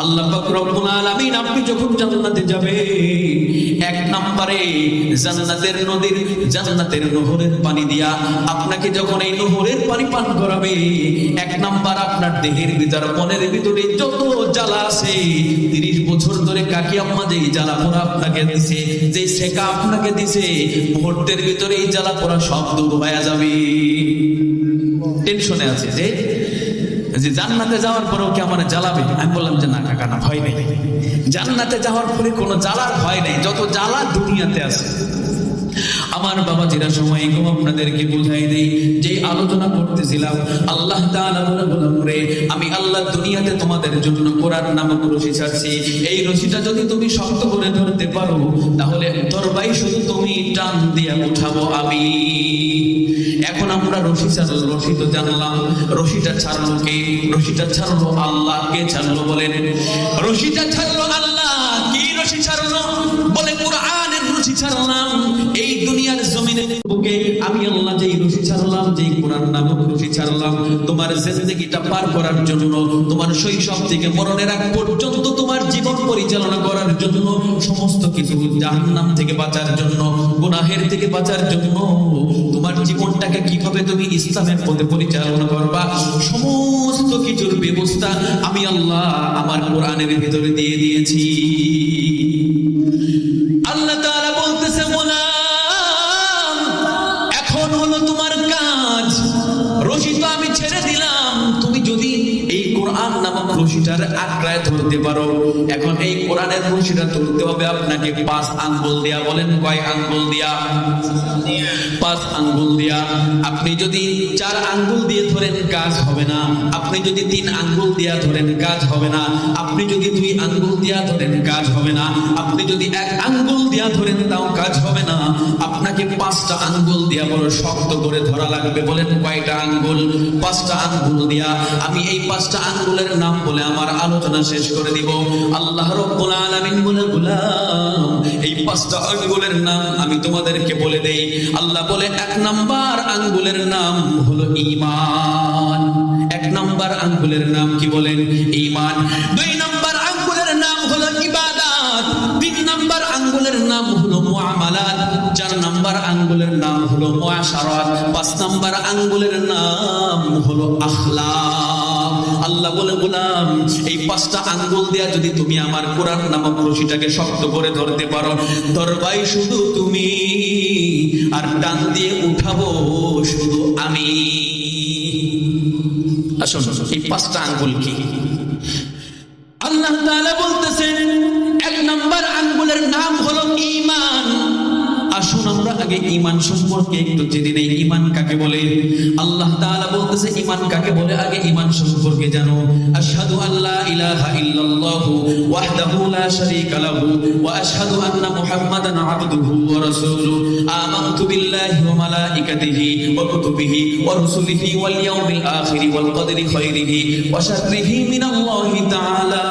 আল্লাহ পাক রব্বুল আলামিন আপনি যখন জান্নাতে যাবে, এক নম্বরে জান্নাতের নদীর, জান্নাতের নহরের পানি দিয়া আপনাকে যখন এই নহরের পানি পান করাবে, এক নাম্বার আপনার দেহের ভিতর, মনের ভিতরে যত জ্বালা আছে, 30 বছর ধরে কাকি আম্মা যেই জ্বালা পোড়া আপনাকে দিছে, যেই শেখা আপনাকে দিছে, মুহূর্তের ভিতরে এই জ্বালা পোড়া সব দূর হয়ে যাবে। টেনশনে আছে যে জান্নাতে যাওয়ার পরেও কি আমার জ্বালাবে? আমি বললাম যে না কাকা, না, ভয় নেই, জান্নাতে যাওয়ার পরে কোনো জ্বালার ভয় নেই, যত জ্বালা দুনিয়াতে আছে। আমার বাবাজিরা সময় কম আপনাদেরকে বুঝাই দেই, যে আলোচনা করতেছিলাম, আল্লাহ তাআলা বলেন, রে আমি আল্লাহ দুনিয়াতে তোমাদের জন্য কোরআন নামক রশি ছাড়ছি। এই রশিটা যদি তুমি শক্ত করে ধরতে পারো, তাহলে দরবাই শুধু তুমি টান দিয়া উঠাবো আমি। এখন আমরা রশি ছাড়লো, রশি তো জানলাম, রশিটা ছাড়লো কে? রশিটা ছাড়লো আল্লাহ। কে ছাড়লো বলেন? রশিটা ছাড়লো আল্লাহ। কি রশি ছাড়লো? বলে কোরআনের রশি ছাড়লাম। এই দুনিয়ার জমিন জমিনের বুকে আমি আল্লাহ যেই রশি ছাড়লাম, যেই কোরআন নামক রশি ছাড়লাম, তোমার জিন্দেগিটা পার করার জন্য, তোমার শৈশব থেকে মরণের আগ পর্যন্ত তোমার জীবন পরিচালনা করার জন্য, সমস্ত কিছু জাহান্নাম থেকে বাঁচার জন্য, গুনাহের থেকে বাঁচার জন্য, তোমার জীবনটাকে কিভাবে তুমি ইসলামের পথে পরিচালনা করবা, সমস্ত কিছুর ব্যবস্থা আমি আল্লাহ আমার কোরআনের ভিতরে দিয়ে দিয়েছি। আল্লাহ তাআলা বলতেছে, গোলাম এখন হলো তোমার কাজ, রশি তো আমি ছেড়ে দিলাম, তুমি যদি এই কোরআন নামক রশিটার আঁকড়ায় ধরতে পারো। এখন এই কোরআনের রশিটা ধরতে হবে আপনাকে 5 আঙ্গুল দিয়া। বলেন কয় আঙ্গুল দিয়া? 5 আঙ্গুল দিয়া। আপনি যদি 4 আঙ্গুল দিয়ে ধরেন কাজ হবে না, আপনি যদি 3 আঙ্গুল দিয়া ধরেন কাজ হবে না, আপনি যদি 2 আঙ্গুল দিয়া ধরেন কাজ হবে না, আপনি যদি 1 আঙ্গুল দিয়া ধরেন তাও কাজ হবে না, আপনাকে 5টা আঙ্গুল দিয়া বড় শক্ত করে ধরা লাগবে। বলেন কয়টা আঙ্গুল? 5টা আঙ্গুল দিয়া। আমি এই 5টা আঙ্গুলের নাম বলে আমার আলোচনা শেষ করে দিব। আল্লাহ রাব্বুল আলামিন বলে, গোলাম এই 5টা আঙ্গুলের নাম আমি তোমাদেরকে বলে দেই। আল্লাহ বলে 1 নাম্বার আঙ্গুলের নাম হলো ঈমান। 1 নাম্বার আঙ্গুলের নাম কি বলেন? ঈমান। 2 নাম্বার আঙ্গুলের নাম হলো ইবাদত। 3 নাম্বার আঙ্গুলের নাম হলো মুআমালাত। 4 নাম্বার আঙ্গুলের নাম হলো মুআশারাত। 5 নাম্বার আঙ্গুলের নাম হলো আখলাক। আল্লাহ বলে, গোলাম এই 5টা আঙ্গুল দিয়া যদি তুমি আমার কোরআন নামক রশিটাকে শক্ত করে ধরতে পারো, ধরবাই শুধু তুমি, আর টান দিয়ে উঠাবো শুধু আমি। আসুন, এই 5টা আঙ্গুল কি? আল্লাহ তাআলা বলতেছেন 1 নাম্বার আঙ্গুলের নাম হলো ঈমান। আসুন আমরা আগে ঈমান সম্পর্কে একটু জেনে নেই। ঈমান কাকে বলে? আল্লাহ তাআলা বলতেছে ঈমান কাকে বলে, আগে ঈমান সম্পর্কে জানো। আশহাদু আল্লা ইলাহা ইল্লাল্লাহু ওয়াহদাহু লা শারীকা লাহু ওয়া আশহাদু আন্না মুহাম্মাদান আবদুহু ওয়া রাসূলুহু আমানতু বিল্লাহি ওয়া মালাইকাতিহি ওয়া কুতুবিহি ওয়া রুসুলিহি ওয়াল ইয়াউমিল আখিরি ওয়াল কদরি খায়রিহি ওয়া শাররিহি মিনাল্লাহি তাআলা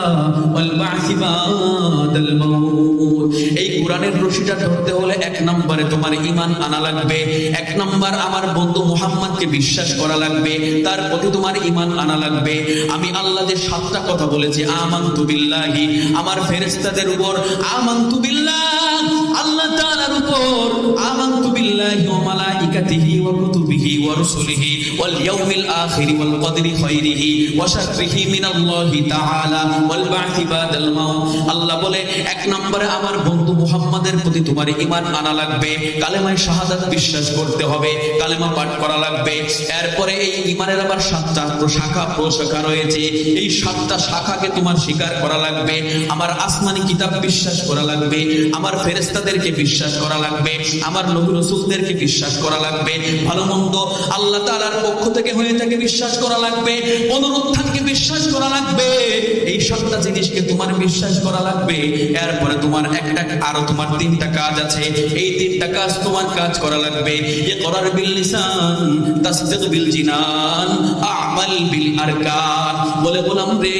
ওয়াল বা'সি বাদাল মাউত। এই কোরআনের রশিটা ধরতে হলে 1 নম্বরে তোমার ঈমান আনা লাগবে। 1 নম্বর আমার বন্ধু মুহাম্মদকে বিশ্বাস করা লাগবে, তার প্রতি তোমার ঈমান আনা লাগবে। আমি আল্লাহ যে 7টা কথা বলেছি, আমানতু বিল্লাহি আমার ফেরেশতাদের উপর, আমানতু বিল্লাহ আল্লাহ তাআলার উপর, আমানতু বিল্লাহি ওয়া মালাইকাতিহি ওয়া কুতুবিহি ওয়া রুসুলিহি ওয়াল ইয়াউমিল আখিরি ওয়াল কদরি খায়রিহি ওয়া শাররিহি মিনাল্লাহি তাআলা ওয়াল বা'সি বাদাল মাউত। আল্লাহ বলে 1 নম্বরে আমার বন্ধু মুহাম্মাদের প্রতি তোমার ঈমান আনা লাগবে, কালেমায়ে শাহাদাত বিশ্বাস করতে হবে, কালেমা পাঠ করা লাগবে। এরপরে এই ঈমানের আবার 7টা শাখা প্রশাখা রয়েছে, এই 7টা শাখাকে তোমার স্বীকার করা লাগবে। আমার আসমানি কিতাব বিশ্বাস করা লাগবে, আমার ফেরেশতাদেরকে বিশ্বাস করা লাগবে, আমার নবী রাসূলদেরকে বিশ্বাস করা লাগবে, ভালো মন্দ আল্লাহ তাআলার পক্ষ থেকে হয়ে থাকে বিশ্বাস করা লাগবে, পুনরুত্থানকে বিশ্বাস করা লাগবে। এই 7টা জিনিসকে তোমার বিশ্বাস করা লাগবে। এরপরে তোমার আরো তোমার 3টা কাজ আছে, এই 3টা কাজ তোমার কাজ করা লাগবে। ইকরার বিল লিসান, তাসদীক বিল জিনান, আমাল বিল আরকান। বলে গোলাম রে,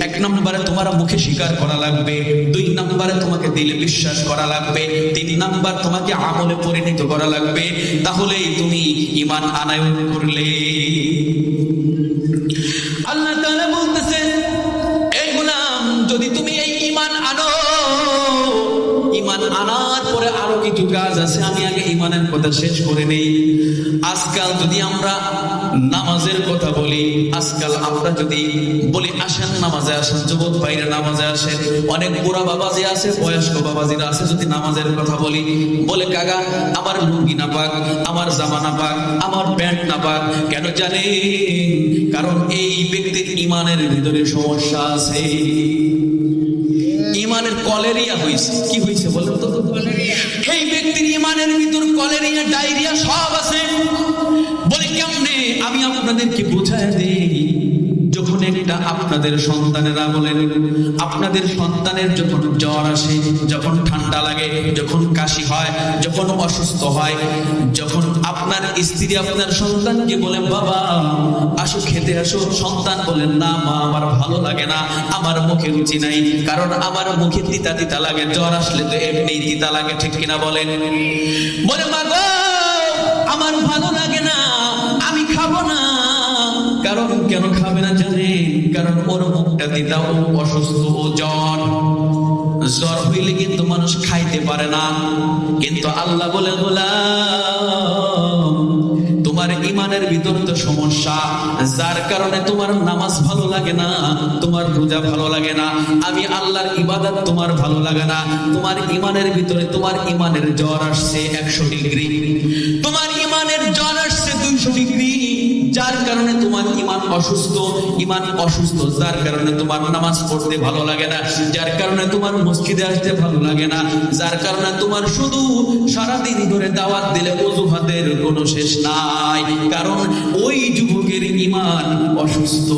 1 নম্বরে তোমার মুখে স্বীকার করা লাগবে, 2 নম্বরে তোমাকে দিলে বিশ্বাস করা লাগবে, 3 নম্বর তোমাকে আমলে পরিণত করা লাগবে। তাহলেই তুমি ঈমান আনায়ন করলে। আল্লাহ তাআলা বলতেছেন, এই গোলাম যদি তুমি এই ঈমান আনো, ঈমান আনার পরে আরো কিছু কাজ আছে, আমি আগে ঈমানের কথা শেষ করে নেই। আজকাল যদি আমরা নামাজের কথা বলি, আজকাল আমরা যদি বলি আসেন নামাজে আসেন, যুবক ভাইরা নামাজে আসেন, অনেক বুড়া বাবাজি আছে, বয়স্ক বাবাজিরা আছে, যদি নামাজের কথা বলি বলে কাকা আমার লুঙ্গি না পাক, আমার জামা না পাক, আমার প্যান্ট না পাক। কেন জানেন? কারণ এই ব্যক্তির ঈমানের ভিতরে সমস্যা আছে, ঈমানের কলেরিয়া হইছে। কি হইছে বলেন তো? এই ব্যক্তির ঈমানের ভিতর কলেরিয়া, ডায়রিয়া সব আছে। বলে কেমনে? আমি আপনাদেরকে বুঝায় দেই। যখন একটা আপনাদের সন্তানেরা বলেন, আপনাদের সন্তানের যখন জ্বর আসে, যখন ঠান্ডা লাগে, যখন কাশি হয়, যখন অসুস্থ হয়, যখন আপনার স্ত্রী আপনার সন্তানকে বলে বাবা আসো খেতে আসো, সন্তান বলেন না মা আমার ভালো লাগে না, আমার মুখে রুচি নাই, কারণ আমার মুখে তিতা তিতা লাগে, জ্বর আসলে তো এমনি তিতা লাগে, ঠিক কিনা বলেন? বলে মা গো কেন খাবে না জানেন? কারণ ওর মুখটা দিদা, ও অসুস্থ, ও জ্বর হইলে কিন্তু মানুষ খাইতে পারে না। কিন্তু আল্লাহ বলে, গোলাম তোমার ইমানের ভিতর তো সমস্যা, যার কারণে তোমার নামাজ ভালো লাগে না, তোমার রোজা ভালো লাগে না, আমি আল্লাহর ইবাদত তোমার ভালো লাগে না। তোমার ইমানের ভিতরে তোমার ইমানের জ্বর আসছে 100 ডিগ্রি, তোমার ইমানের জ্বর আসছে 200 ডিগ্রি, যার কারণে তোমার ইমান অসুস্থ, যার কারণে তোমার নামাজ পড়তে ভালো লাগে না, যার কারণে তোমার মসজিদে আসতে ভালো লাগে না, যার কারণে তোমার শুধু সারাদিন ধরে দাওয়াত দিলে অজুহাতের কোনো শেষ নাই, কারণ ওই যুবকের ইমান অসুস্থ।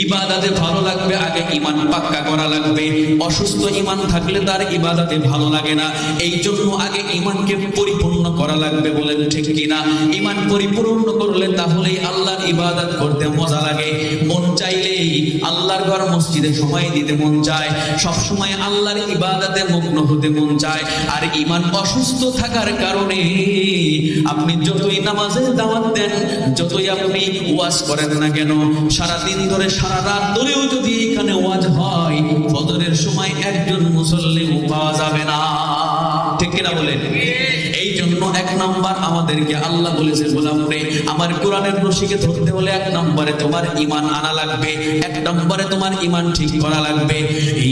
ইবাদতে ভালো লাগবে, আগে ইমান পাক্কা করা লাগবে। অসুস্থ ইমান থাকলে তার ইবাদতে ভালো লাগে না, এই জন্য আগে ইমানকে পরিপূর্ণ করা লাগবে। বলেন ঠিক কিনা? ইমান পরিপূর্ণ করলে তাহলেই আল্লাহর ইবাদত করতে মজা লাগে, মন চাইলেই আল্লাহর ঘর মসজিদে সময় দিতে মন চায়, সব সময় আল্লাহর ইবাদতে মগ্ন হতে মন চায়। আর ইমান অসুস্থ থাকার কারণে আপনি যতই নামাজের দাওয়াত দেন, যতই আপনি ওয়াজ করেন না কেন, সারাদিন ধরে সারা রাত ধরেও যদি এখানে ওয়াজ হয়, ফজরের সময় একজন মুসল্লিও পাওয়া যাবে না। ঠিক কিনা বলেন? এই জন্য 1 নাম্বার আমাদেরকে আল্লাহ বলেছে, গোলাম রে আমার কোরআনের রশিকে ধরতে হলে 1 নম্বরে তোমার ঈমান আনা লাগবে, 1 নম্বরে তোমার ঈমান ঠিক করা লাগবে।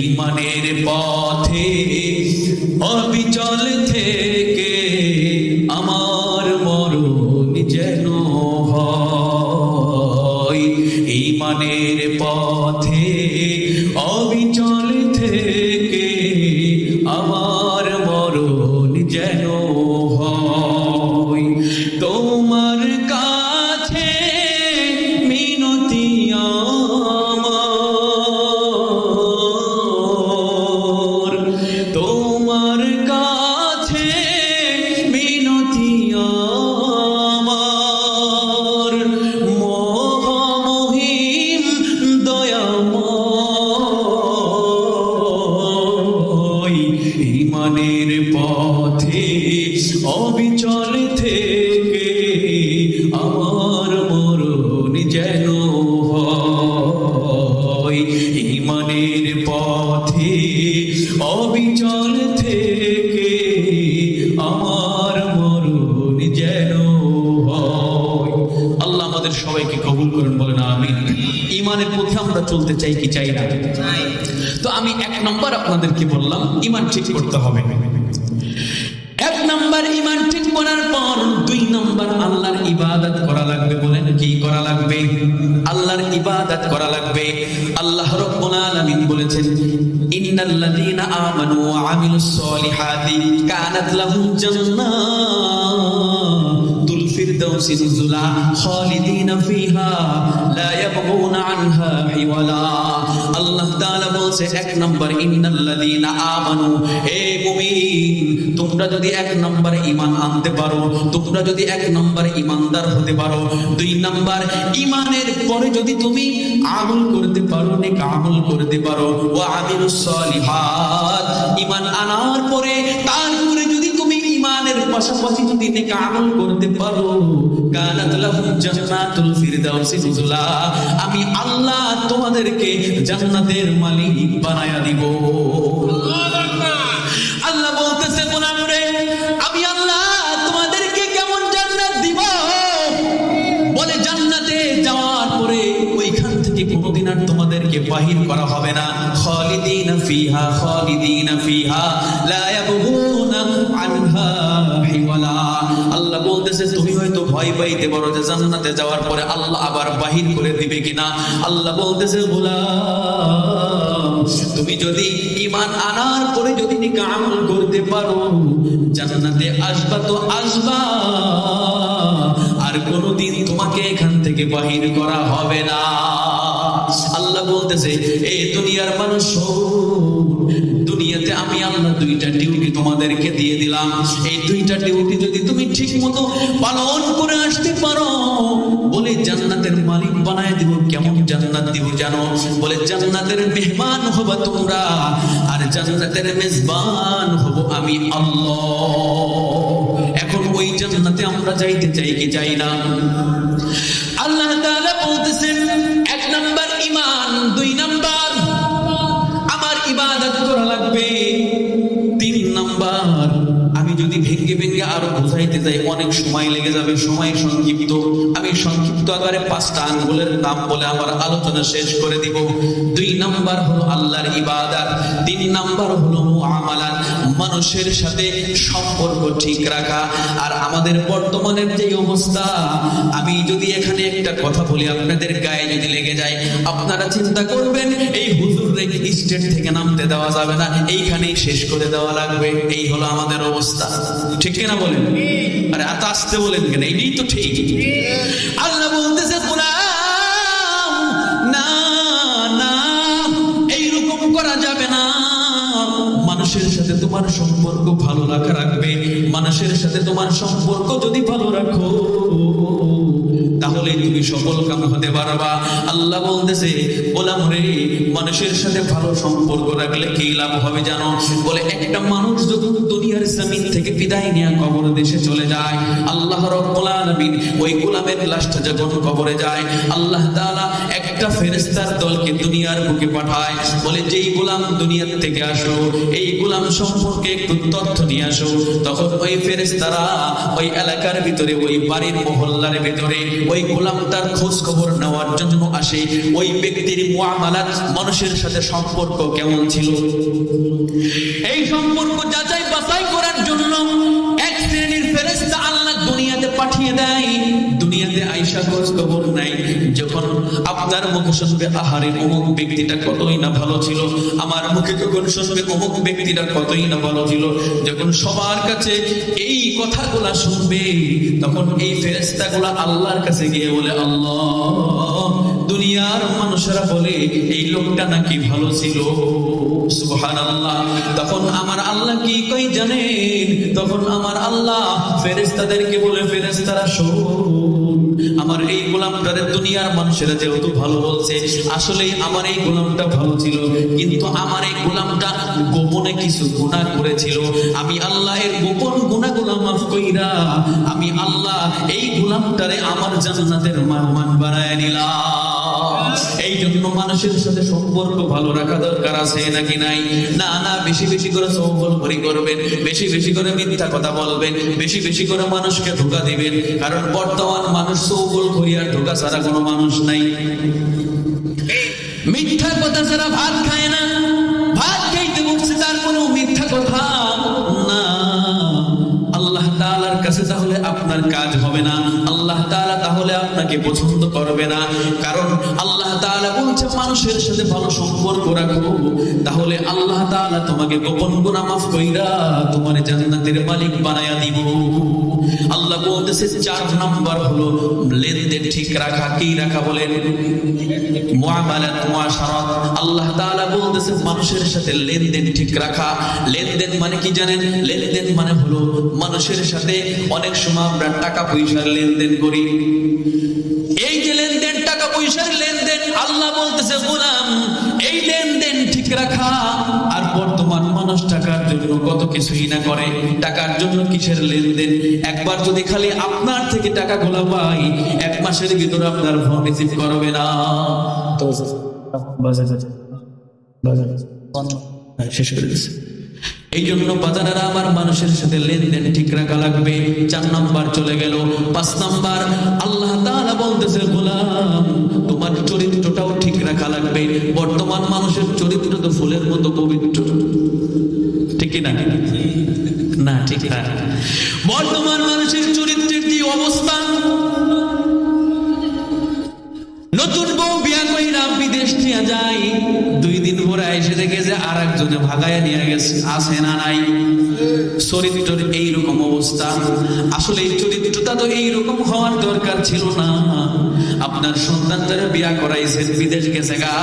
ঈমানের পথে অবিচল থেকে আমার মরণ যেন হয়, ঈমানের পথে অবিচল থেকে আমার মরণ যেন হয়। তোমার কাছে মিনতি আমার, তোমার কাছে মিনতি আমার, মহামহিম দয়াময়, ঈমানের পথে অবিচল থেকে আমার মরণ যেন হয়, ঈমানের পথে অবিচল থেকে আমার মরণ যেন হয়। আল্লাহ আমাদের সবাইকে কবুল করেন, বলেন আমিন। ঈমানের পথে আমরা চলতে চাই কি চাই না? তো আমি 1 নম্বর আপনাদেরকে বললাম, ঈমান ঠিক করতে হবে। 1 নম্বর ঈমান ঠিক করার পর 2 নম্বর আল্লাহর ইবাদত করা লাগবে। বলেন কি করা লাগবে? আল্লাহর ইবাদত করা লাগবে। আল্লাহ রাব্বুল আলামিন বলেছেন, ইন্নাল্লাযীনা আমানু ওয়া আমিলুস সলিহাতি কানাত লাহুম জান্নাতুল ফিরদাউসি নুজুলা খালিদিনা ফিহা লা ইয়াবগুনা আনহা হিওয়ালা। আল্লাহ তাআলা বলছে 1 নম্বর ইন্নাল্লাযীনা আমানু, হে মুমিন তোমরা যদি 1 নম্বর ঈমান আনতে পারো, তোমরা যদি 1 নম্বর ঈমানদার হতে পারো, 2 নম্বর ঈমানের পরে যদি তুমি আমল করতে পারো, নেক আমল করতে পারো, ওয়া আমিলুস সলিহাত, ঈমান আনার পরে তারপরে যদি তুমি ঈমানের পাশাপাশি যদি নেক আমল করতে পারো, কানাত লাহুম জান্নাতুল ফিরদাউসি নুজুলা, আমি আল্লাহ তোমাদেরকে জান্নাতের মালিক বানায়া দিব। আল্লাহ বলতেছে, গোলাম রে আমি আল্লাহ তোমাদেরকে কেমন জান্নাত দিব? বলে জান্নাতে যাওয়ার পরে ওইখান থেকে কোনোদিন আর তোমাদেরকে বাহির করা হবে না। খালিদিনা ফিহা লা ইয়াবগুনা আনহা হিওয়ালা। আল্লাহ বলতেছে তুমি হয়তো ভয় পাইতে পারো যে জান্নাতে যাওয়ার পরে আল্লাহ আবার বাহির করে দিবে কিনা। আল্লাহ বলতেছে, গোলাম তুমি যদি ঈমান আনার পরে যদি নেক আমল করতে পারো, জান্নাতে আসবা তো আসবা, আর কোনোদিন তোমাকে এখান থেকে বাহির করা হবে না। আল্লাহ বলতেছে, এই দুনিয়ার মানুষ, দুনিয়াতে আমি আল্লাহ 2টা ডিউটি তোমাদেরকে দিয়ে দিলাম, এই 2টা ডিউটি যদি তুমি ঠিক মতো পালন করে আসতে পারো, বলে জান্নাতের মালিক বানায় দিব। কেমন জান্নাত দিব জানো? বলে জান্নাতের মেহমান হবা তোমরা, আর জান্নাতের মেজবান হব আমি আল্লাহ। এখন ওই জান্নাতে আমরা যাইতে চাই কি চাই না? আল্লাহ ভেঙে আরো বুঝাইতে যাই অনেক সময় লেগে যাবে, সময় সংক্ষিপ্ত। আমি সংক্ষিপ্ত আকারে 5টা আঙ্গুলের নাম বলে আমার আলোচনা শেষ করে দিব। 2 নাম্বার হলো আল্লাহর ইবাদত, 3 নাম্বার হলো মুআমালাত, মানুষের সাথে সম্পর্ক ঠিক রাখা। আর আমাদের বর্তমানের যে অবস্থা, আমি যদি এখানে একটা কথা বলি আপনাদের গায়ে যদি লেগে যায়, আপনারা চিন্তা করবেন এই হুজুররে স্টেট থেকে নামতে দেওয়া যাবে না, এইখানেই শেষ করে দেওয়া লাগবে। এই হলো আমাদের অবস্থা, ঠিক কিনা বলেন? আরে এত আসতে বলেন কেন? এইটাই তো ঠিক। আল্লাহ বলতেছে গোলাম, না না, এইরকম করা যাবে না। মানুষের সাথে তোমার সম্পর্ক ভালো রাখবে। মানুষের সাথে তোমার সম্পর্ক যদি ভালো রাখো, তাহলে তুমি সফল কাম হতে পারবা। আল্লাহ বলতেছে গোলাম রে, মানুষের সাথে ভালো সম্পর্ক রাখলে কি লাভ হবে জানো? বলে একটা মানুষ যখন দুনিয়ার জমিন থেকে বিদায় নিয়ে কবর দেশে চলে যায়, আল্লাহ রাব্বুল আলামিন ওই গোলামের লাশটা যখন কবরে যায়, আল্লাহ তাআলা একটা ফেরেশতার দলকে দুনিয়ার বুকে পাঠায়, বলে যেই গোলাম দুনিয়ার থেকে আসো, এই গোলাম সম্পর্কে একটু তথ্য নিয়ে আসো। তখন ওই ফেরেশতারা ওই এলাকার ভিতরে, ওই বাড়ির মহল্লার ভিতরে ওই গোলামটার খোঁজ খবর নেওয়ার জন্য আসে। ওই ব্যক্তির মুআমালাত, মানুষের সাথে সম্পর্ক কেমন ছিল, এই সম্পর্ক যাচাই বাছাই করার জন্য এক শ্রেণীর ফেরেশতা আল্লাহ দুনিয়াতে পাঠিয়ে দেয়। দুনিয়াতে আইসা খোঁজ খবর নাই। যখন আপনার মুখে শুনবে আহারে অমুক ব্যক্তিটা কতই না ভালো ছিল, আমার মুখে যখন শুনবে অমুক ব্যক্তিটা কতই না ভালো ছিল, যখন সবার কাছে এই কথাগুলা শুনবে, তখন এই ফেরেশতাগুলা আল্লাহর কাছে গিয়ে বলে, আল্লাহ, দুনিয়ার মানুষেরা বলে এই লোকটা নাকি ভালো ছিল। সুবহানাল্লাহ। তখন আমার আল্লাহ কি কই জানেন? তখন আমার আল্লাহ ফেরেশতাদেরকে বলে, ফেরেশতারা শোন, আমার এই গোলামটারে দুনিয়ার মানুষেরা যেহেতু ভালো বলছে, আসলে আমার এই গোলামটা ভালো ছিল, কিন্তু আমার এই গোলামটা গোপনে কিছু গুনাহ করেছিল। আমি আল্লাহ এর গোপন গুনাহগুলো মাফ কইরা আমি আল্লাহ এই গোলামটারে আমার জান্নাতের মেহমান বানায় নিলাম। এই জন্য মানুষের সাথে সম্পর্ক ভালো রাখা দরকার আছে নাকি নাই? না না, বেশি বেশি করে চৌগলখড়ি করবেন, বেশি বেশি করে মিথ্যা কথা বলবেন, বেশি বেশি করে মানুষকে ধোঁকা দিবেন। কারণ বর্তমান মানুষ চৌগলখড়ি আর ধোঁকা ছাড়া কোনো মানুষ নাই। মিথ্যা কথা ছাড়া ভাত খায় না, ভাত খাইতে বসছে তার কোনো মিথ্যা কথা না। আল্লাহ তাআলার কাছে তাহলে আপনার কাজ হবে না, আল্লাহ তাআলা তাহলে আপনাকে পছন্দ করবে না। কারণ আল্লাহ তাআলা বলছে মানুষের সাথে ভালো সম্পর্ক রাখো, তাহলে আল্লাহ তাআলা তোমাকে গোপন গুনাহ মাফ কইরা তোমার জান্নাতের মালিক বানায়া দিব। আল্লাহ বলতেছে 4 নাম্বার হলো লেনদেন ঠিক রাখা। কি রাখা বলেন? মুআমালাত, মুআশারাত। আল্লাহ তাআলা বলতেছে মানুষের সাথে লেনদেন ঠিক রাখা। লেনদেন মানে কি জানেন? লেনদেন মানে হলো মানুষের সাথে অনেক সময় আমরা টাকা পয়সার লেনদেন করি। এই যে লেনদেন, টাকা পয়সার লেনদেন, আল্লাহ বলতেছে গোলাম এই লেনদেন ঠিক রাখা। আর বর্তমান মানুষ টাকার জন্য কত কিছুই না করে। টাকার জন্য কিসের লেনদেন? একবার যদি খালি আপনার থেকে টাকা গোলা পাই, 1 মাসের ভিতরে আপনার ফোন রিসিভ করবে না। তো শেষ করে দিচ্ছে। এই জন্য বাজারেরা আমার মানুষের সাথে লেনদেন ঠিক রাখা লাগবে। 4 নাম্বার চলে গেল। 5 নাম্বার আল্লাহ তাআলা বলতেছে গোলাম তোমার চরিত্রটাও ঠিক রাখা লাগবে। বর্তমান মানুষের চরিত্র তো ফুলের মতো পবিত্র, ঠিক না? না, ঠিক না। বর্তমান মানুষের চরিত্রের যে অবস্থা, নতুন বউ বিয়া কইরা বিদেশ নিয়ে যায়, 2 দিন পরে এসে দেখে যে আর একজনে ভাগায় নিয়ে গেছে। আছে না নাই? চরিত্রের এইরকম অবস্থা। আসলে এই চরিত্রটা তো এইরকম হওয়ার দরকার ছিল না। আপনার সন্তানটারে বিয়া করাইছেন, বিদেশ গেছে গা,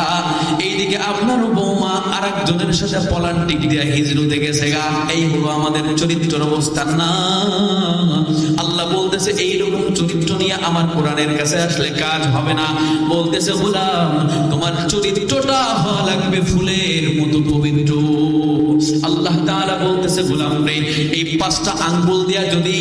এইদিকে আপনার বৌমা আর একজনের সাথে পলান্টিক দিয়া হিজরতে গেছে গা। এই হলো আমাদের চরিত্রের অবস্থা না। আল্লাহ বলতেছে এইরকম চরিত্র নিয়ে আমার কোরআনের কাছে আসলে কাজ হবে না। বলতেছে গোলাম তোমার চরিত্রটা হওয়া লাগবে ফুলের মতো পবিত্র। আল্লাহ তাআলা বলতেছে গোলাম রে, এই 5টা আঙ্গুল দিয়া যদি